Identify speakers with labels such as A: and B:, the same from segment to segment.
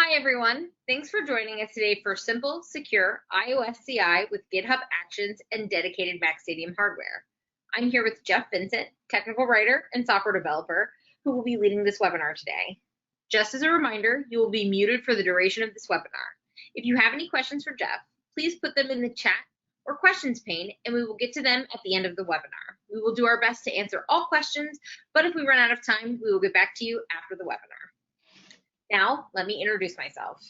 A: Hi, everyone. Thanks for joining us today for simple, secure iOS CI with GitHub Actions and dedicated MacStadium hardware. I'm here with Jeff Vincent, technical writer and software developer, who will be leading this webinar today. Just as a reminder, you will be muted for the duration of this webinar. If you have any questions for Jeff, please put them in the chat or questions pane, and we will get to them at the end of the webinar. We will do our best to answer all questions, but if we run out of time, we will get back to you after the webinar. Now, let me introduce myself.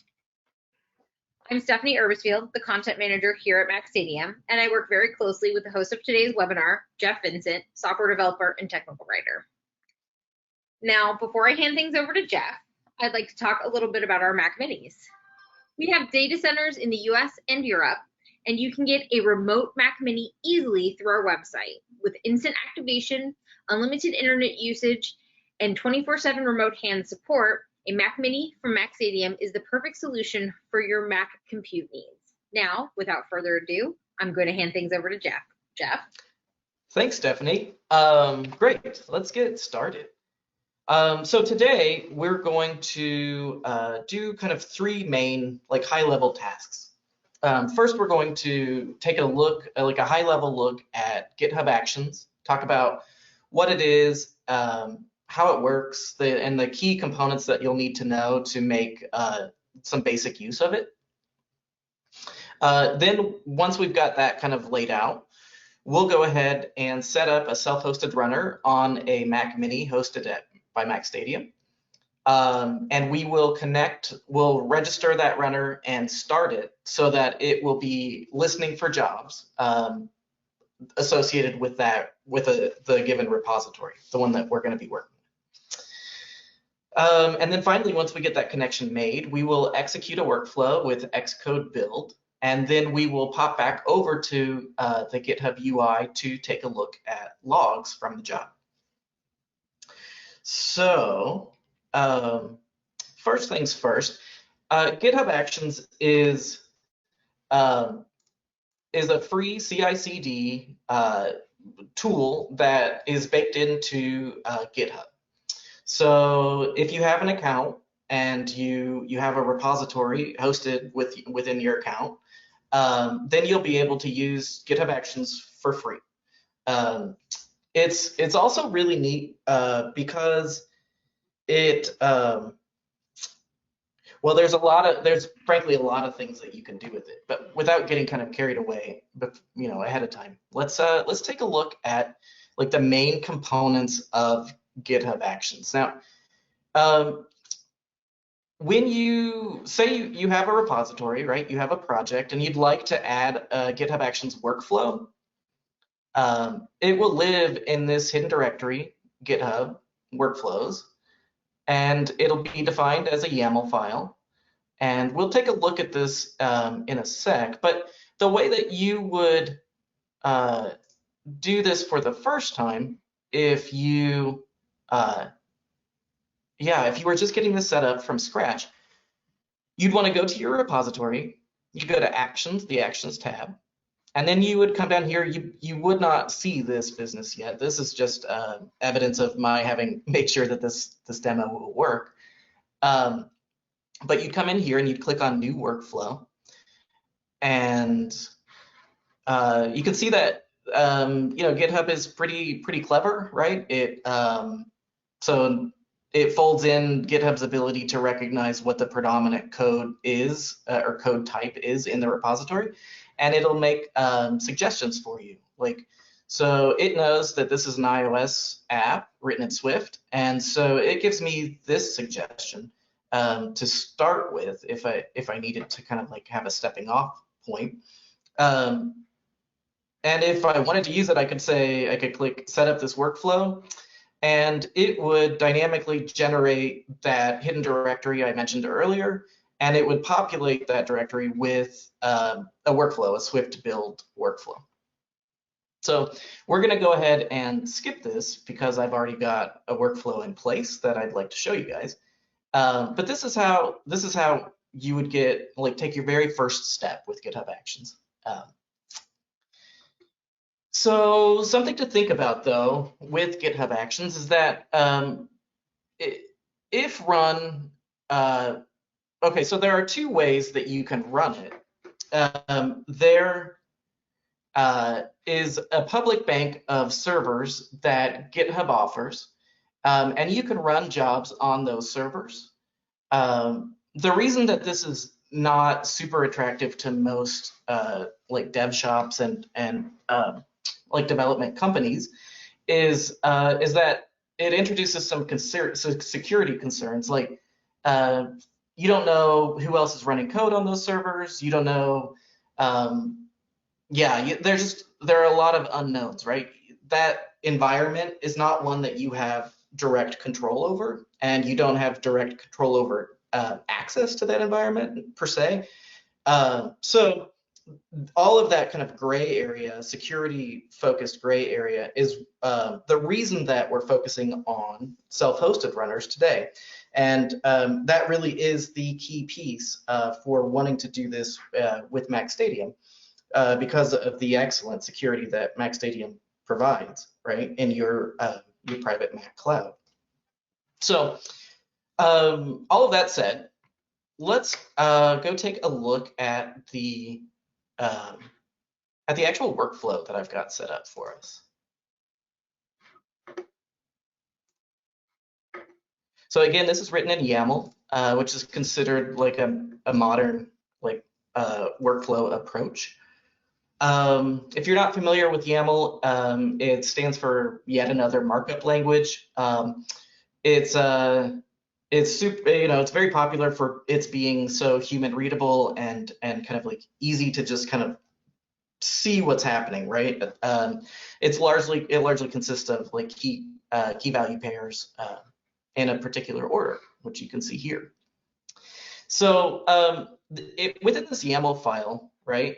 A: I'm Stephanie Urbisfield, the content manager here at MacStadium, and I work very closely with the host of today's webinar, Jeff Vincent, software developer and technical writer. Now, before I hand things over to Jeff, I'd like to talk a little bit about our Mac Minis. We have data centers in the US and Europe, and you can get a remote Mac Mini easily through our website with instant activation, unlimited internet usage, and 24/7 remote hand support. A Mac Mini from MacStadium is the perfect solution for your Mac compute needs. Now, without further ado, I'm going to hand things over to Jeff. Jeff?
B: Thanks, Stephanie. Great, let's get started. So today we're going to do kind of three main high-level tasks. First, we're going to take a look, a high-level look at GitHub Actions, talk about what it is, how it works, and the key components that you'll need to know to make some basic use of it. Then once we've got that kind of laid out, we'll go ahead and set up a self-hosted runner on a Mac Mini hosted by MacStadium. And we will we'll register that runner and start it so that it will be listening for jobs associated with the given repository, the one that we're going to be working with. And then finally, once we get that connection made, we will execute a workflow with Xcode build, and then we will pop back over to the GitHub UI to take a look at logs from the job. So first things first, GitHub Actions is a free CI/CD tool that is baked into GitHub. So if you have an account and you have a repository hosted within your account, then you'll be able to use GitHub Actions for free. It's also really neat because it well, there's frankly a lot of things that you can do with it, but without getting kind of carried away, ahead of time, let's take a look at the main components of GitHub Actions. Now, when you say you have a repository, right? You have a project and you'd like to add a GitHub Actions workflow, it will live in this hidden directory, GitHub workflows, and it'll be defined as a YAML file. And we'll take a look at this in a sec, but the way that you would do this for the first time, if you were just getting this set up from scratch, you'd want to go to your repository, you go to Actions, the Actions tab, and then you would come down here. You would not see this business yet. This is just evidence of my having made sure that this demo will work. But you'd come in here and you'd click on New Workflow, and you can see that GitHub is pretty clever, right? So it folds in GitHub's ability to recognize what the predominant code is or code type is in the repository, and it'll make suggestions for you. So it knows that this is an iOS app written in Swift, and so it gives me this suggestion to start with if I needed to kind of have a stepping off point. And if I wanted to use it, I could click set up this workflow, and it would dynamically generate that hidden directory I mentioned earlier, and it would populate that directory with a workflow, a Swift build workflow. So we're going to go ahead and skip this because I've already got a workflow in place that I'd like to show you guys. But this is how you would take your very first step with GitHub Actions. So something to think about, though, with GitHub Actions is that if run okay, so there are two ways that you can run it. There is a public bank of servers that GitHub offers, and you can run jobs on those servers. The reason that this is not super attractive to most like dev shops and like development companies is that it introduces some security concerns. Like you don't know who else is running code on those servers. You don't know. Yeah, there are a lot of unknowns, right? That environment is not one that you have direct control over, and you don't have direct control over access to that environment per se. So all of that kind of gray area, security-focused gray area, is the reason that we're focusing on self-hosted runners today. And that really is the key piece for wanting to do this with MacStadium because of the excellent security that MacStadium provides, right, in your private Mac cloud. So all of that said, let's go take a look at the actual workflow that I've got set up for us. So again, this is written in YAML, which is considered like a modern like workflow approach. If you're not familiar with YAML, it stands for yet another markup language. It's super, it's very popular for its being so human readable and kind of like easy to just kind of see what's happening, right? It largely consists of like key value pairs in a particular order, which you can see here. So within this YAML file, right,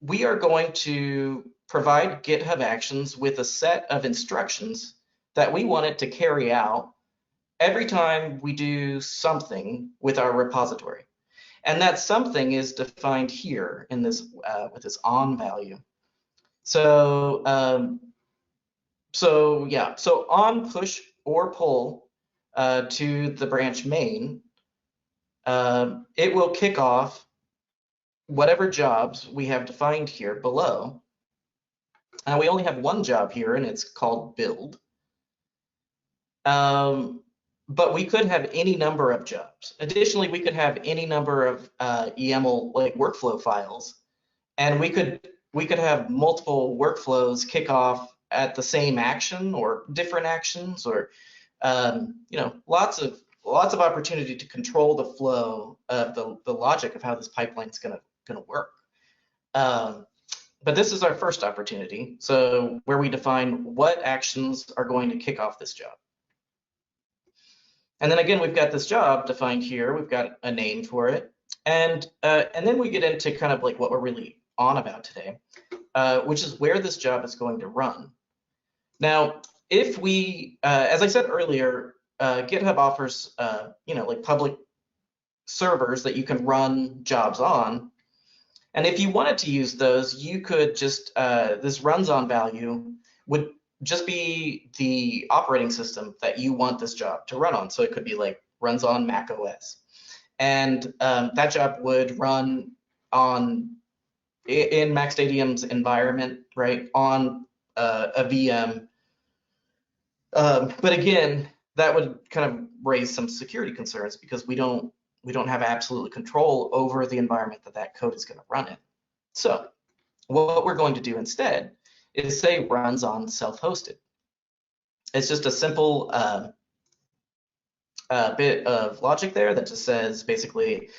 B: we are going to provide GitHub Actions with a set of instructions that we want it to carry out every time we do something with our repository. And that something is defined here in this with this on value. So so on push or pull to the branch main, it will kick off whatever jobs we have defined here below. We only have one job here, and it's called build. But we could have any number of jobs. Additionally, we could have any number of YAML like workflow files, and we could have multiple workflows kick off at the same action or different actions, or lots of opportunity to control the flow of the logic of how this pipeline is gonna work. But this is our first opportunity, so where we define what actions are going to kick off this job. And then again, we've got this job defined here. We've got a name for it. And then we get into kind of like what we're really on about today, which is where this job is going to run. Now, if we, as I said earlier, GitHub offers, like public servers that you can run jobs on. And if you wanted to use those, you could just, this runs on value would just be the operating system that you want this job to run on. So it could be like runs on Mac OS. And that job would run on in MacStadium's environment, right, on a VM. But again, that would kind of raise some security concerns because we don't have absolute control over the environment that code is going to run in. So what we're going to do instead is say runs on self-hosted. It's just a simple bit of logic there that just says basically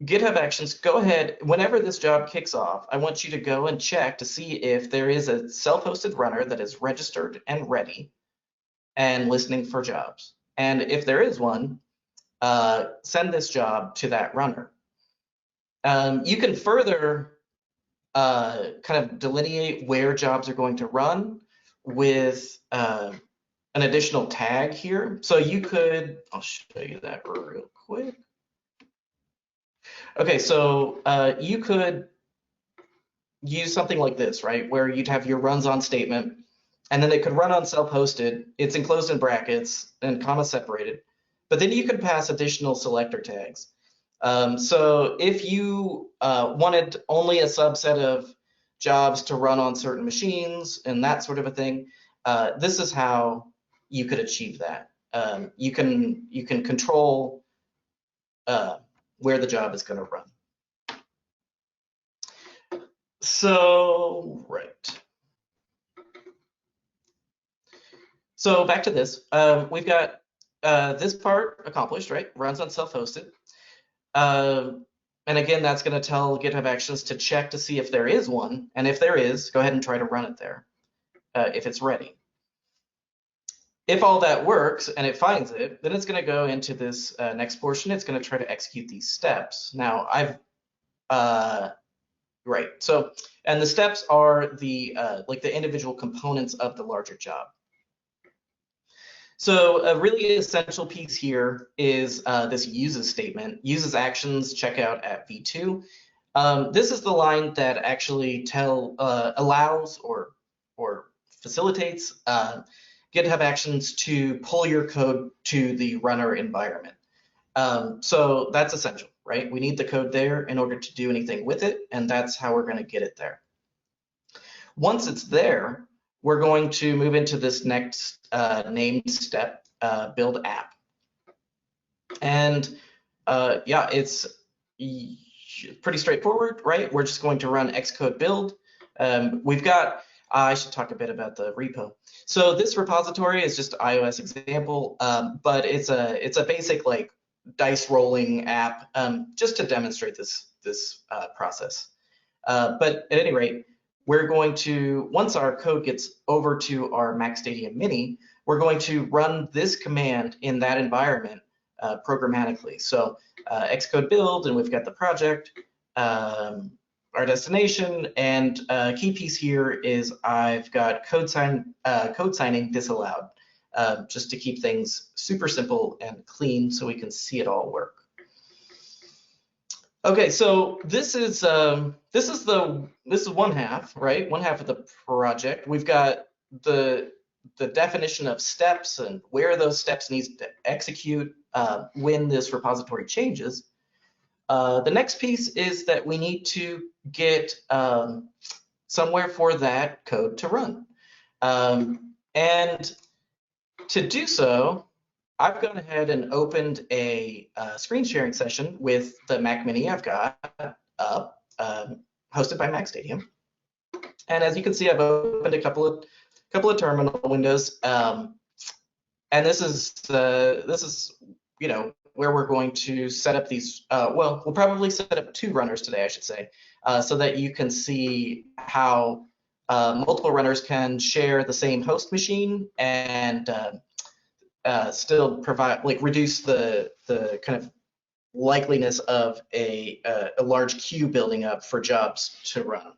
B: GitHub Actions, go ahead, whenever this job kicks off, I want you to go and check to see if there is a self-hosted runner that is registered and ready and listening for jobs. And if there is one, send this job to that runner. You can further kind of delineate where jobs are going to run with an additional tag here. So you could, I'll show you that real quick. Okay, so you could use something like this, right, where you'd have your runs on statement, and then it could run on self-hosted. It's enclosed in brackets and comma separated, but then you could pass additional selector tags. So if you wanted only a subset of jobs to run on certain machines and that sort of a thing, this is how you could achieve that. You can control where the job is going to run. So, right. So back to this. We've got this part accomplished, right? Runs on self-hosted. And again, that's going to tell GitHub Actions to check to see if there is one. And if there is, go ahead and try to run it there if it's ready. If all that works and it finds it, then it's going to go into this next portion. It's going to try to execute these steps. Now, right. So, and the steps are the like the individual components of the larger job. So a really essential piece here is this uses statement, uses actions checkout at v2. This is the line that actually allows or facilitates GitHub Actions to pull your code to the runner environment. So that's essential, right? We need the code there in order to do anything with it, and that's how we're going to get it there. Once it's there, we're going to move into this next named step, build app. And yeah, it's pretty straightforward, right? We're just going to run xcode build. We've got, I should talk a bit about the repo. So this repository is just an iOS example, but it's a basic like dice rolling app just to demonstrate this process. But at any rate, we're going to, once our code gets over to our MacStadium Mini, we're going to run this command in that environment programmatically. So xcode build, and we've got the project, our destination, and key piece here is I've got code signing disallowed, just to keep things super simple and clean so we can see it all work. Okay, so this is one half, right? One half of the project. We've got the definition of steps and where those steps need to execute when this repository changes. The next piece is that we need to get somewhere for that code to run. And to do so, I've gone ahead and opened a screen sharing session with the Mac Mini I've got up, hosted by MacStadium. And as you can see, I've opened a couple of terminal windows, and this is you know where we're going to set up these. Well, we'll probably set up 2 runners today, I should say, so that you can see how multiple runners can share the same host machine and still provide, like, reduce the kind of likeliness of a large queue building up for jobs to run.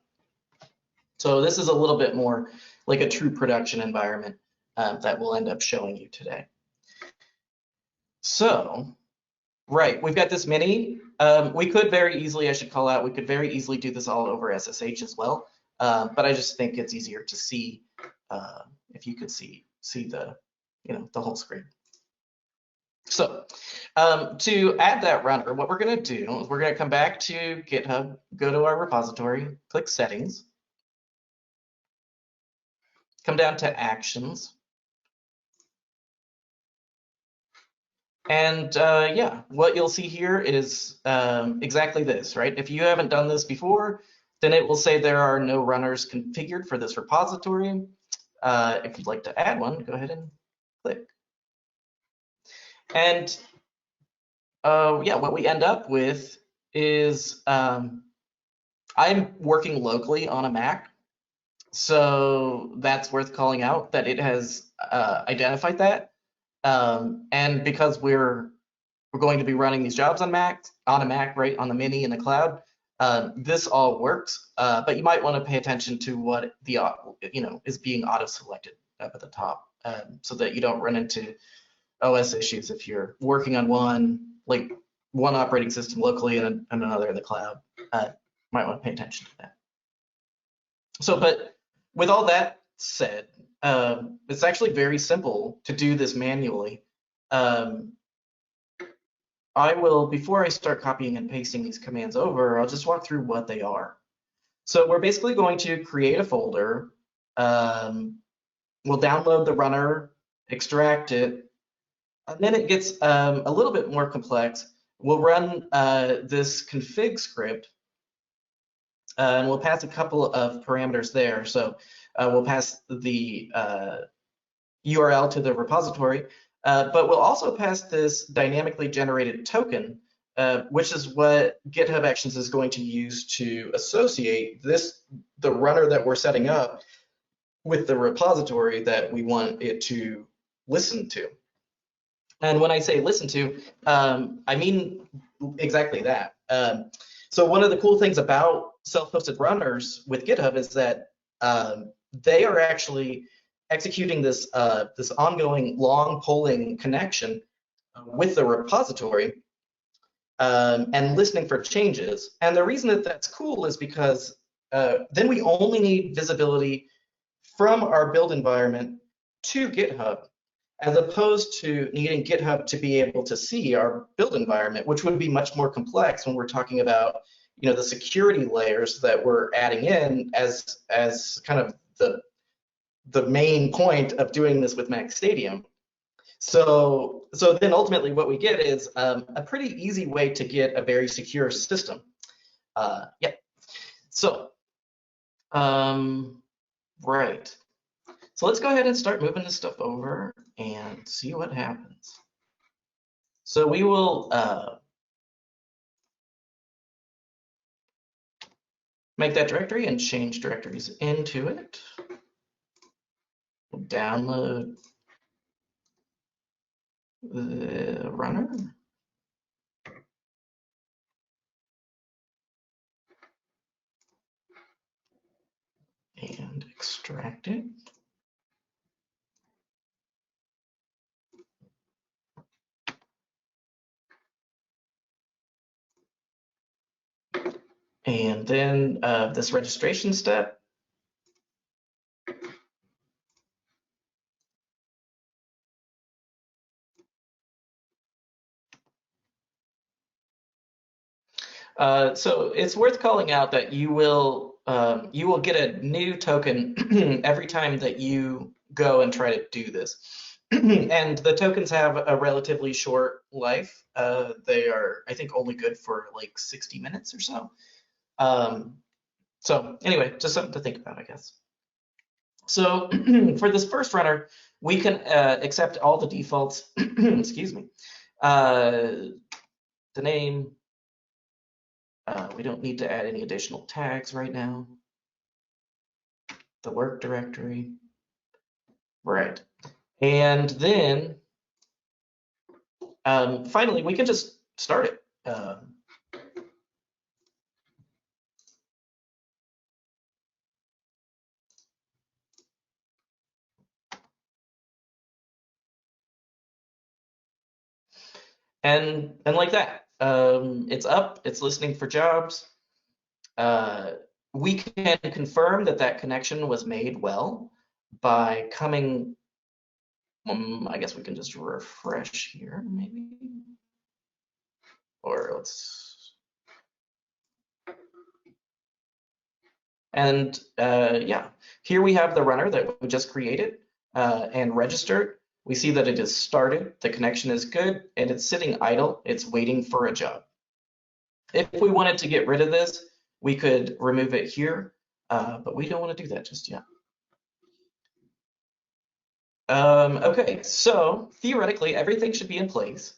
B: So this is a little bit more like a true production environment that we'll end up showing you today. So, right, we've got this mini. We could very easily, I should call out, we could very easily do this all over SSH as well, but I just think it's easier to see if you could see the the whole screen. So to add that runner, what we're going to do is we're going to come back to GitHub, go to our repository, click Settings, come down to Actions, and yeah, what you'll see here is exactly this, right? If you haven't done this before, then it will say there are no runners configured for this repository. If you'd like to add one, go ahead and click. And yeah, what we end up with is I'm working locally on a Mac, so that's worth calling out that it has identified that. And because we're going to be running these jobs on a Mac, right, on the Mini in the cloud, this all works. But you might want to pay attention to what the is being auto-selected up at the top, so that you don't run into OS issues if you're working on one operating system locally and another in the cloud. Might want to pay attention to that. So, but with all that said, it's actually very simple to do this manually. I will, before I start copying and pasting these commands over, I'll just walk through what they are. So we're basically going to create a folder. We'll download the runner, extract it, and then it gets a little bit more complex. We'll run this config script, and we'll pass a couple of parameters there. So we'll pass the URL to the repository, but we'll also pass this dynamically generated token, which is what GitHub Actions is going to use to associate the runner that we're setting up with the repository that we want it to listen to. And when I say listen to, I mean exactly that. So one of the cool things about self-hosted runners with GitHub is that they are actually executing this ongoing long polling connection with the repository and listening for changes. And the reason that that's cool is because then we only need visibility from our build environment to GitHub, as opposed to needing GitHub to be able to see our build environment, which would be much more complex when we're talking about, you know, the security layers that we're adding in as kind of the main point of doing this with MacStadium. So then ultimately what we get is a pretty easy way to get a very secure system. Yeah. So right. So let's go ahead and start moving this stuff over and see what happens. So we will make that directory and change directories into it. We'll download the runner. And extract it. And then this registration step. So it's worth calling out that you will get a new token every time that you go and try to do this. And the tokens have a relatively short life. They are, I think, only good for like 60 minutes or so. So anyway, just something to think about, I guess. So for this first runner, we can accept all the defaults, excuse me, the name. We don't need to add any additional tags right now. The work directory. Right. And then finally, we can just start it. And like that, it's up, it's listening for jobs. We can confirm that that connection was made well by coming, I guess we can just refresh here, maybe. Or let's, and yeah, here we have the runner that we just created and registered. We see that it is started, the connection is good, and it's sitting idle, it's waiting for a job. If we wanted to get rid of this, we could remove it here, but we don't want to do that just yet. Okay, so theoretically, everything should be in place,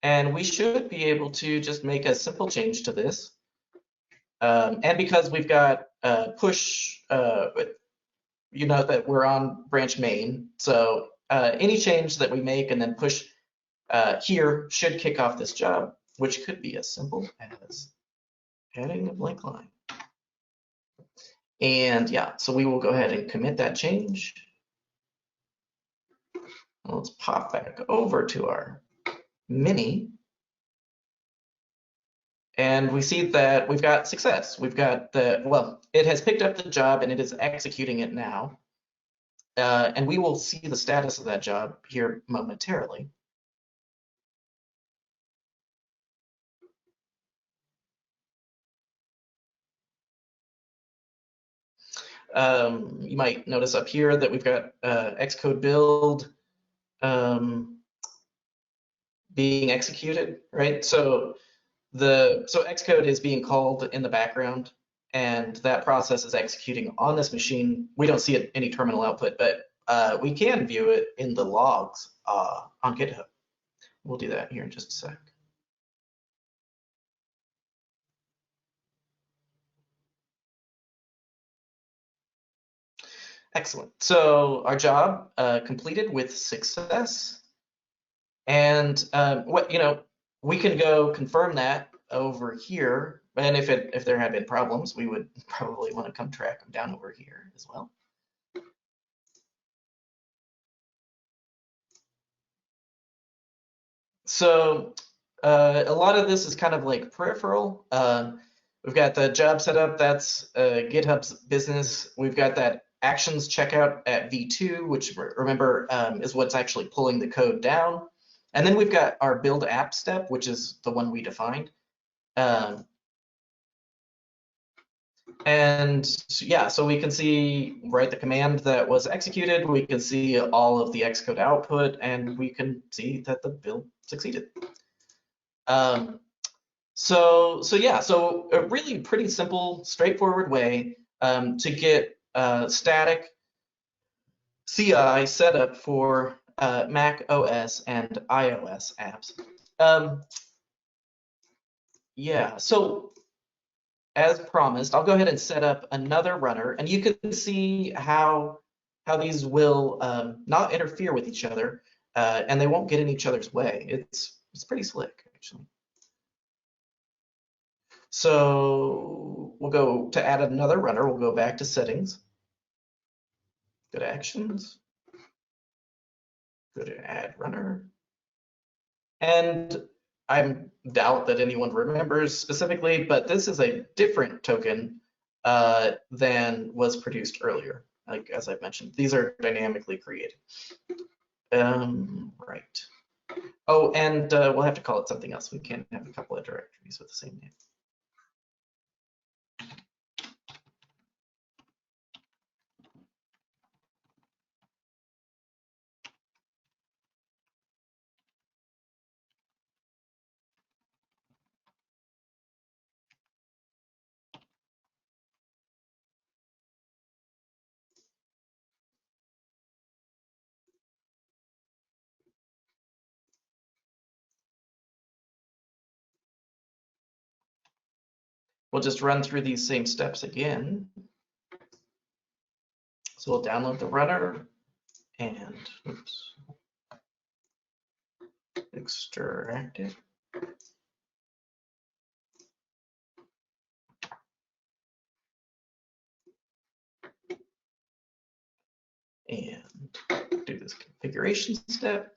B: and we should be able to just make a simple change to this. And because we've got push, you know that we're on branch main, so any change that we make and then push here should kick off this job, which could be as simple as adding a blank line. And yeah, so we will go ahead and commit that change. Let's pop back over to our mini. And we see that we've got success. We've got the, well, it has picked up the job and it is executing it now. and we will see the status of that job here momentarily. You might notice up here that we've got Xcode build being executed, right? So Xcode is being called in the background, and that process is executing on this machine. We don't see any terminal output, but we can view it in the logs on GitHub. We'll do that here in just a sec. Excellent. So our job completed with success. And we can go confirm that over here. And if there had been problems, we would probably want to come track them down over here as well. So a lot of this is kind of like peripheral. We've got the job setup, that's GitHub's business. We've got that actions checkout at V2, which remember is what's actually pulling the code down. And then we've got our build app step, which is the one we defined. And yeah, so we can see, right, the command that was executed, we can see all of the Xcode output, and we can see that the build succeeded. So a really pretty simple, straightforward way to get static CI set up for Mac OS and iOS apps. Yeah, so as promised, I'll go ahead and set up another runner, and you can see how these will not interfere with each other, and they won't get in each other's way. It's pretty slick, actually. So we'll go to add another runner. We'll go back to settings, go to actions, go to add runner, and I doubt that anyone remembers specifically, but this is a different token than was produced earlier. Like as I've mentioned, these are dynamically created. Right. Oh, and we'll have to call it something else. We can't have a couple of directories with the same name. We'll just run through these same steps again. So we'll download the runner and extract it. And do this configuration step.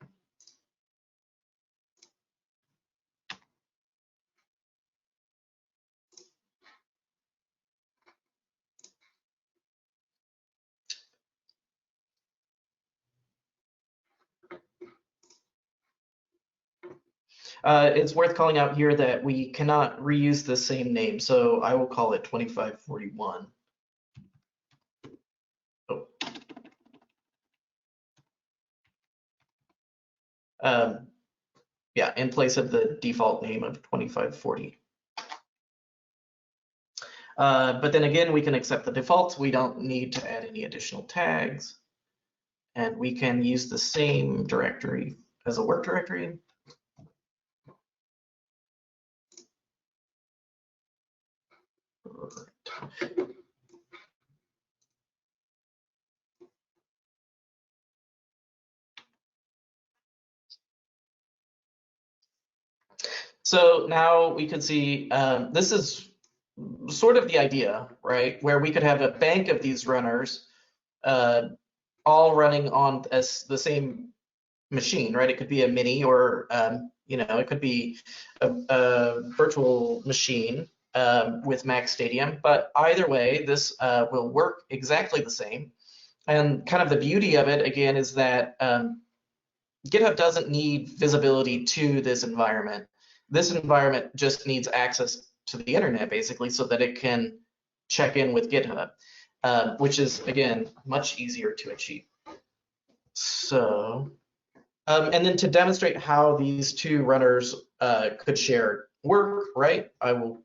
B: It's worth calling out here that we cannot reuse the same name, so I will call it 2541. Oh. Yeah, in place of the default name of 2540. But then again, we can accept the defaults. We don't need to add any additional tags. And we can use the same directory as a work directory. So now we can see this is sort of the idea, right? Where we could have a bank of these runners all running on the same machine, right? It could be a mini or, it could be a virtual machine with MacStadium, but either way, this will work exactly the same. And kind of the beauty of it, again, is that GitHub doesn't need visibility to this environment. This environment just needs access to the internet, basically, so that it can check in with GitHub, which is, again, much easier to achieve. So, and then to demonstrate how these two runners could share work, right, I will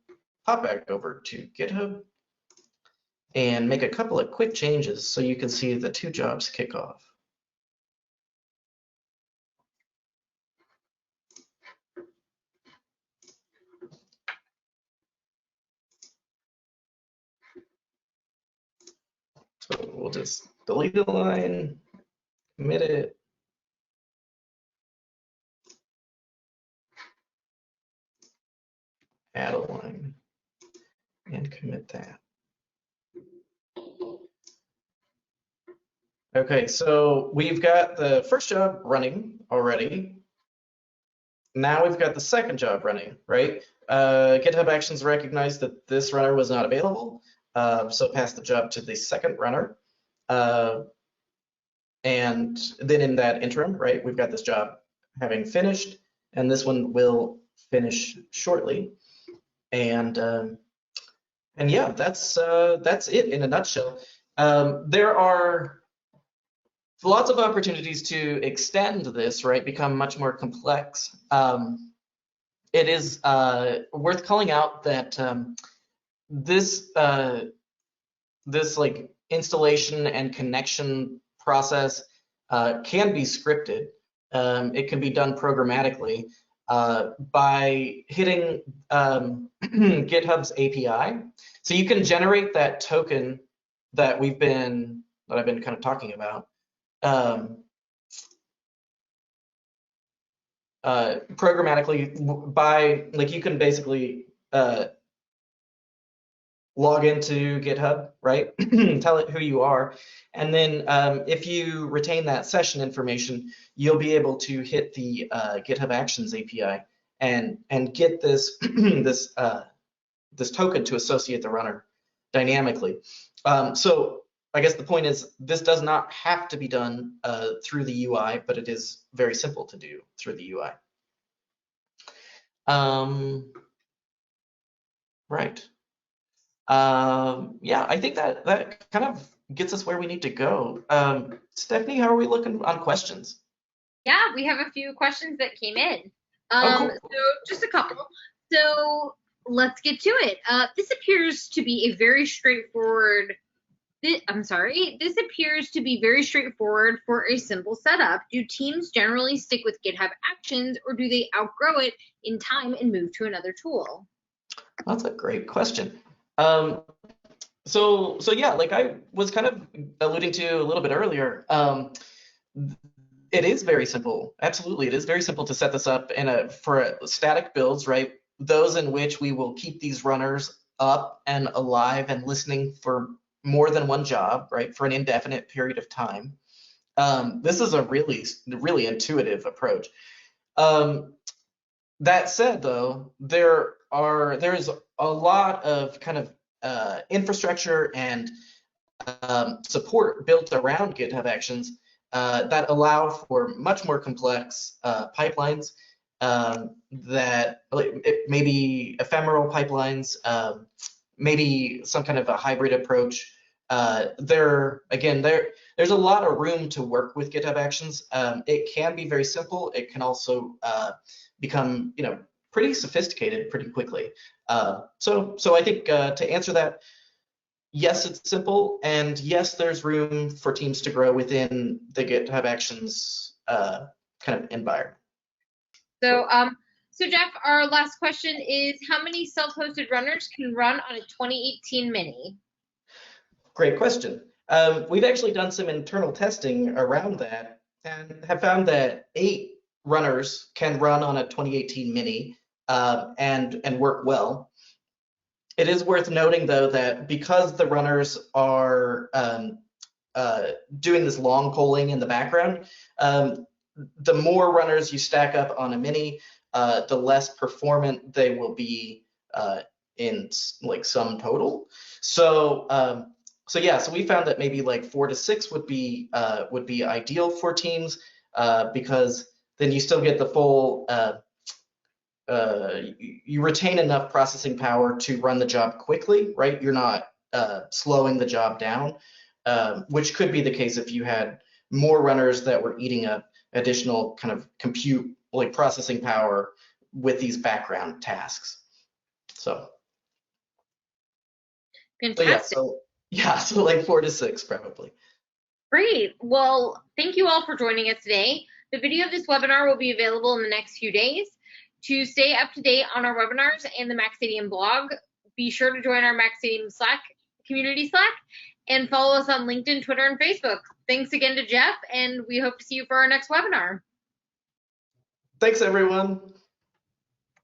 B: hop back over to GitHub and make a couple of quick changes so you can see the two jobs kick off. So we'll just delete the line, commit it, add a line, and commit that. Okay, so we've got the first job running already. Now we've got the second job running, right? GitHub Actions recognized that this runner was not available, so pass the job to the second runner. And then in that interim, right, we've got this job having finished, and this one will finish shortly. And yeah, that's it in a nutshell. There are lots of opportunities to extend this, right, become much more complex. It is worth calling out that this like installation and connection process can be scripted. It can be done programmatically by hitting GitHub's API. So you can generate that token that I've been kind of talking about programmatically by, like, you can basically log into GitHub, right? Tell it who you are. And then if you retain that session information, you'll be able to hit the GitHub Actions API and get this this token to associate the runner dynamically. So I guess the point is, this does not have to be done through the UI, but it is very simple to do through the UI. Right. Yeah, I think that kind of gets us where we need to go. Stephanie, how are we looking on questions?
A: Yeah, we have a few questions that came in.
B: Cool.
A: So just a couple. So let's get to it. This appears to be a very straightforward. This appears to be very straightforward for a simple setup. Do teams generally stick with GitHub Actions, or do they outgrow it in time and move to another tool?
B: That's a great question. So yeah, like I was kind of alluding to a little bit earlier, it is very simple. Absolutely, it is very simple to set this up for static builds, right? Those in which we will keep these runners up and alive and listening for more than one job, right, for an indefinite period of time. This is a really intuitive approach. That said, though, there's a lot of kind of infrastructure and support built around GitHub Actions that allow for much more complex pipelines that maybe ephemeral pipelines, maybe some kind of a hybrid approach. There's a lot of room to work with GitHub Actions. It can be very simple. It can also become, pretty sophisticated pretty quickly. So I think to answer that, yes, it's simple, and yes, there's room for teams to grow within the GitHub Actions kind of environment.
A: So, so Jeff, our last question is, how many self-hosted runners can run on a 2018 Mini?
B: Great question. We've actually done some internal testing around that and have found that 8 runners can run on a 2018 Mini and work well. It is worth noting, though, that because the runners are doing this long polling in the background, the more runners you stack up on a Mini, the less performant they will be in like sum total. So So yeah, so we found that maybe like 4 to 6 would be ideal for teams, because then you still get the full you retain enough processing power to run the job quickly, right? You're not slowing the job down, which could be the case if you had more runners that were eating up additional kind of compute, like processing power with these background tasks. So
A: Fantastic.
B: So like 4 to 6 probably.
A: Great. Well, thank you all for joining us today. The video of this webinar will be available in the next few days. To stay up to date on our webinars and the MacStadium blog, be sure to join our MacStadium Slack community Slack and follow us on LinkedIn, Twitter, and Facebook. Thanks again to Jeff, and we hope to see you for our next webinar.
B: Thanks, everyone.